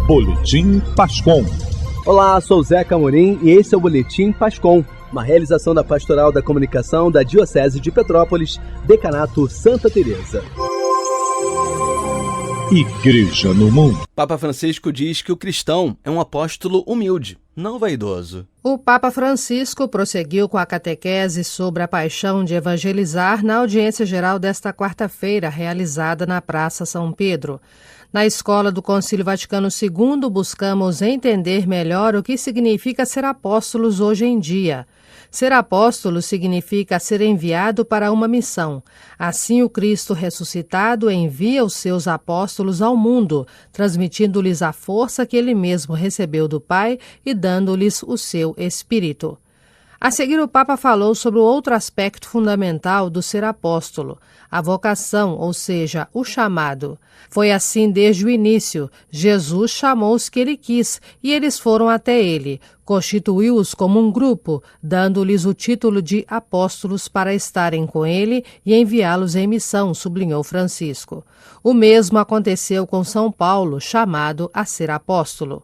Boletim Pascom. Olá, sou Zeca Amorim e esse é o Boletim Pascom, uma realização da Pastoral da Comunicação da Diocese de Petrópolis, Decanato Santa Teresa. Igreja no Mundo. Papa Francisco diz que o cristão é um apóstolo humilde, não vaidoso. O Papa Francisco prosseguiu com a catequese sobre a paixão de evangelizar na audiência geral desta quarta-feira, realizada na Praça São Pedro. Na Escola do Concílio Vaticano II, buscamos entender melhor o que significa ser apóstolos hoje em dia. Ser apóstolo significa ser enviado para uma missão. Assim, o Cristo ressuscitado envia os seus apóstolos ao mundo, transmitindo-lhes a força que ele mesmo recebeu do Pai e dando-lhes o seu Espírito. A seguir, o Papa falou sobre o outro aspecto fundamental do ser apóstolo, a vocação, ou seja, o chamado. Foi assim desde o início. Jesus chamou os que ele quis e eles foram até ele. Constituiu-os como um grupo, dando-lhes o título de apóstolos para estarem com ele e enviá-los em missão, sublinhou Francisco. O mesmo aconteceu com São Paulo, chamado a ser apóstolo.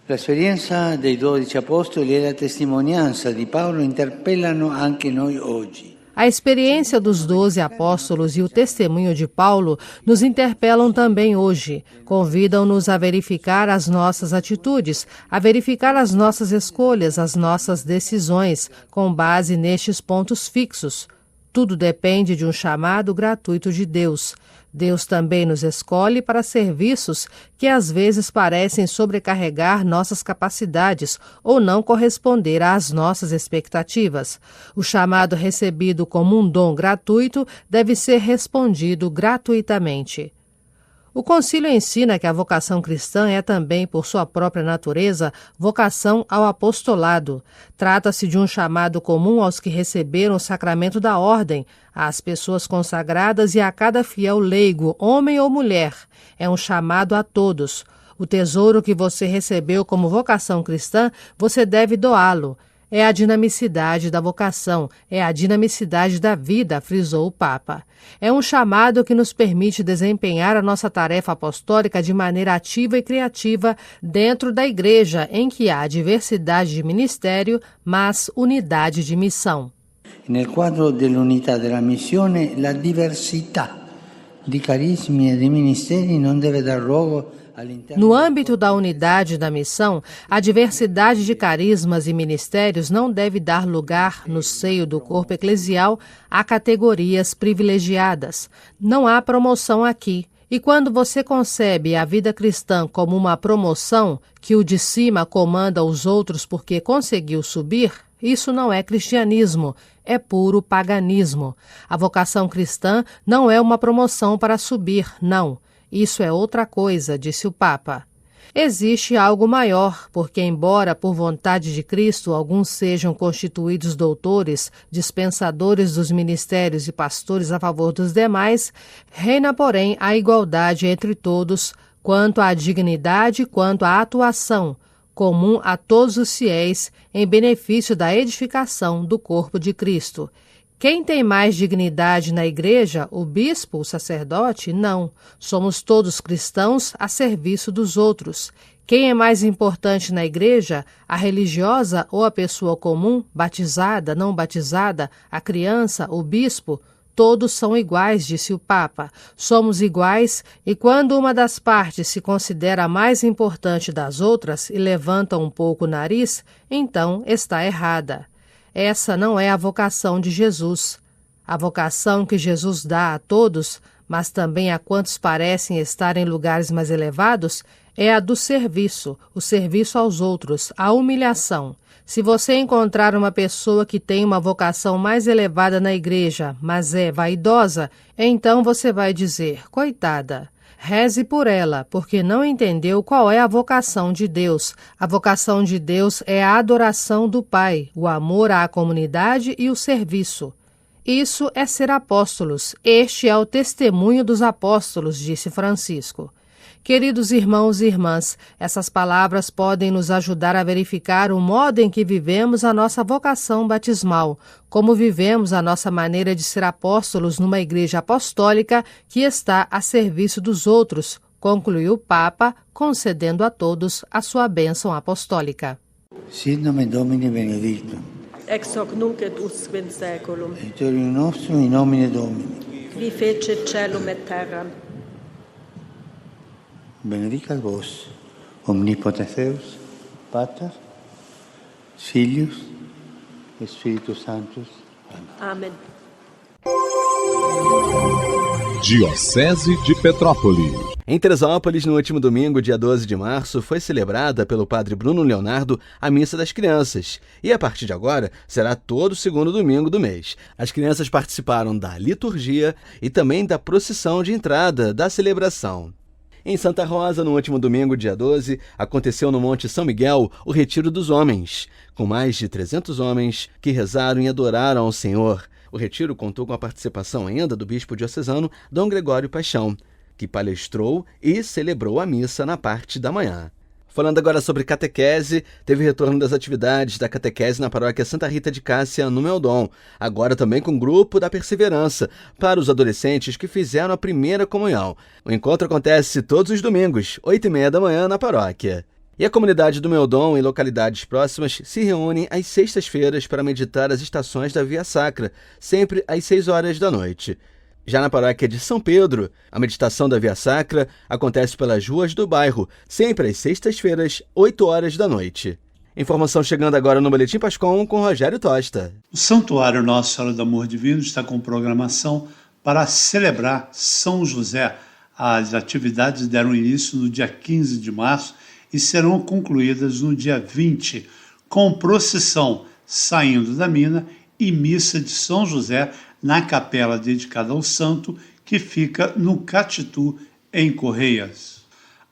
La esperienza dei 12 apostoli e la testimonianza di Paolo interpellano anche noi oggi. A experiência dos 12 apóstolos e o testemunho de Paulo nos interpelam também hoje. Convidam-nos a verificar as nossas atitudes, a verificar as nossas escolhas, as nossas decisões, com base nestes pontos fixos. Tudo depende de um chamado gratuito de Deus. Deus também nos escolhe para serviços que às vezes parecem sobrecarregar nossas capacidades ou não corresponder às nossas expectativas. O chamado recebido como um dom gratuito deve ser respondido gratuitamente. O concílio ensina que a vocação cristã é também, por sua própria natureza, vocação ao apostolado. Trata-se de um chamado comum aos que receberam o sacramento da ordem, às pessoas consagradas e a cada fiel leigo, homem ou mulher. É um chamado a todos. O tesouro que você recebeu como vocação cristã, você deve doá-lo. É a dinamicidade da vocação, é a dinamicidade da vida, frisou o Papa. É um chamado que nos permite desempenhar a nossa tarefa apostólica de maneira ativa e criativa dentro da Igreja, em que há diversidade de ministério, mas unidade de missão. Nel quadro dell'unità della missione, la diversità di carismi e di ministeri non deve dar luogo. No âmbito da unidade da missão, a diversidade de carismas e ministérios não deve dar lugar, no seio do corpo eclesial, a categorias privilegiadas. Não há promoção aqui. E quando você concebe a vida cristã como uma promoção, que o de cima comanda os outros porque conseguiu subir, isso não é cristianismo, é puro paganismo. A vocação cristã não é uma promoção para subir, não. Isso é outra coisa, disse o Papa. Existe algo maior, porque embora por vontade de Cristo alguns sejam constituídos doutores, dispensadores dos ministérios e pastores a favor dos demais, reina, porém, a igualdade entre todos, quanto à dignidade, quanto à atuação, comum a todos os fiéis, em benefício da edificação do corpo de Cristo. Quem tem mais dignidade na Igreja, o bispo, o sacerdote? Não. Somos todos cristãos a serviço dos outros. Quem é mais importante na Igreja, a religiosa ou a pessoa comum, batizada, não batizada, a criança, o bispo? Todos são iguais, disse o Papa. Somos iguais e quando uma das partes se considera mais importante das outras e levanta um pouco o nariz, então está errada. Essa não é a vocação de Jesus. A vocação que Jesus dá a todos, mas também a quantos parecem estar em lugares mais elevados, é a do serviço, o serviço aos outros, a humilhação. Se você encontrar uma pessoa que tem uma vocação mais elevada na Igreja, mas é vaidosa, então você vai dizer, coitada. Reze por ela, porque não entendeu qual é a vocação de Deus. A vocação de Deus é a adoração do Pai, o amor à comunidade e o serviço. Isso é ser apóstolos. Este é o testemunho dos apóstolos, disse Francisco. Queridos irmãos e irmãs, essas palavras podem nos ajudar a verificar o modo em que vivemos a nossa vocação batismal, como vivemos a nossa maneira de ser apóstolos numa igreja apostólica que está a serviço dos outros, concluiu o Papa, concedendo a todos a sua bênção apostólica. Sit nomen Domini benedictum. Ex hoc nunc et usque in saeculum. Aiutorium nostrum in nomine Domini. Qui fecit caelum et terra. Benedicat vos, omnipotens Deus, Pater, Filius, Spiritus Sanctus. Amen. Diocese de Petrópolis. Em Teresópolis, no último domingo, dia 12 de março, foi celebrada pelo padre Bruno Leonardo a Missa das Crianças. E a partir de agora, será todo segundo domingo do mês. As crianças participaram da liturgia e também da procissão de entrada da celebração. Em Santa Rosa, no último domingo, dia 12, aconteceu no Monte São Miguel o Retiro dos Homens, com mais de 300 homens que rezaram e adoraram ao Senhor. O retiro contou com a participação ainda do bispo diocesano Dom Gregório Paixão, que palestrou e celebrou a missa na parte da manhã. Falando agora sobre catequese, teve retorno das atividades da catequese na paróquia Santa Rita de Cássia, no Meudon, agora também com o Grupo da Perseverança, para os adolescentes que fizeram a primeira comunhão. O encontro acontece todos os domingos, 8h30 da manhã, na paróquia. E a comunidade do Meudon e localidades próximas se reúnem às sextas-feiras para meditar as estações da Via Sacra, sempre às 6 horas da noite. Já na paróquia de São Pedro, a meditação da Via Sacra acontece pelas ruas do bairro, sempre às sextas-feiras, 8 horas da noite. Informação chegando agora no Boletim Pascom com Rogério Tosta. O Santuário Nossa Senhora do Amor Divino está com programação para celebrar São José. As atividades deram início no dia 15 de março e serão concluídas no dia 20, com procissão saindo da mina e missa de São José na capela dedicada ao santo, que fica no Catitu, em Correias.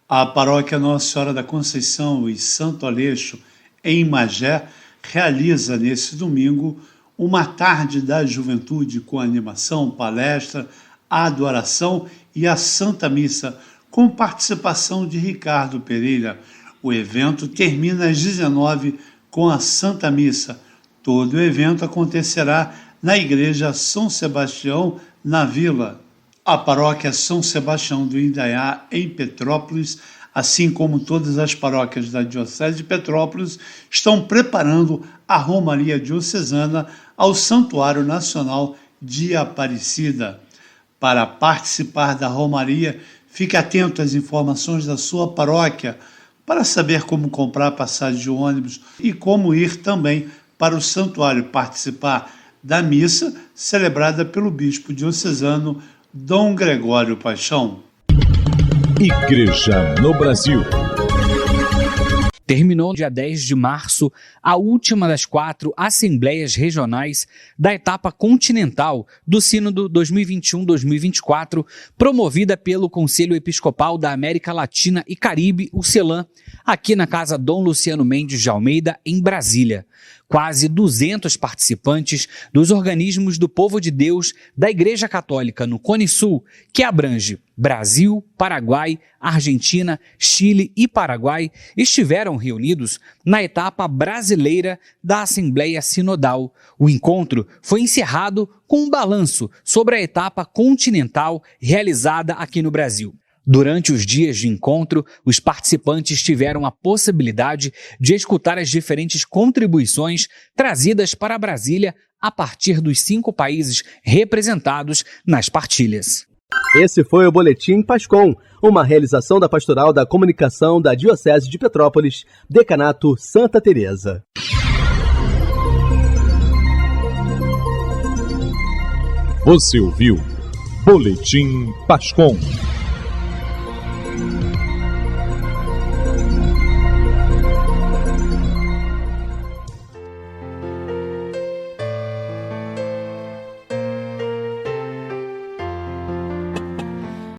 A paróquia Nossa Senhora da Conceição e Santo Aleixo, em Magé, realiza nesse domingo uma tarde da juventude com animação, palestra, adoração e a Santa Missa, com participação de Ricardo Pereira. O evento termina às 19h com a Santa Missa. Todo o evento acontecerá na Igreja São Sebastião, na Vila. A paróquia São Sebastião do Indaiá, em Petrópolis, assim como todas as paróquias da Diocese de Petrópolis, estão preparando a Romaria Diocesana ao Santuário Nacional de Aparecida. Para participar da Romaria, fique atento às informações da sua paróquia para saber como comprar passagem de ônibus e como ir também para o santuário participar da missa celebrada pelo bispo diocesano Dom Gregório Paixão. Igreja no Brasil. Terminou dia 10 de março a última das 4 assembleias regionais da etapa continental do Sínodo 2021-2024, promovida pelo Conselho Episcopal da América Latina e Caribe, o CELAM, aqui na Casa Dom Luciano Mendes de Almeida, em Brasília. Quase 200 participantes dos organismos do povo de Deus da Igreja Católica no Cone Sul, que abrange Brasil, Paraguai, Argentina, Chile e Paraguai, estiveram reunidos na etapa brasileira da Assembleia Sinodal. O encontro foi encerrado com um balanço sobre a etapa continental realizada aqui no Brasil. Durante os dias de encontro, os participantes tiveram a possibilidade de escutar as diferentes contribuições trazidas para Brasília a partir dos 5 países representados nas partilhas. Esse foi o Boletim Pascom, uma realização da Pastoral da Comunicação da Diocese de Petrópolis, Decanato Santa Teresa. Você ouviu Boletim Pascom.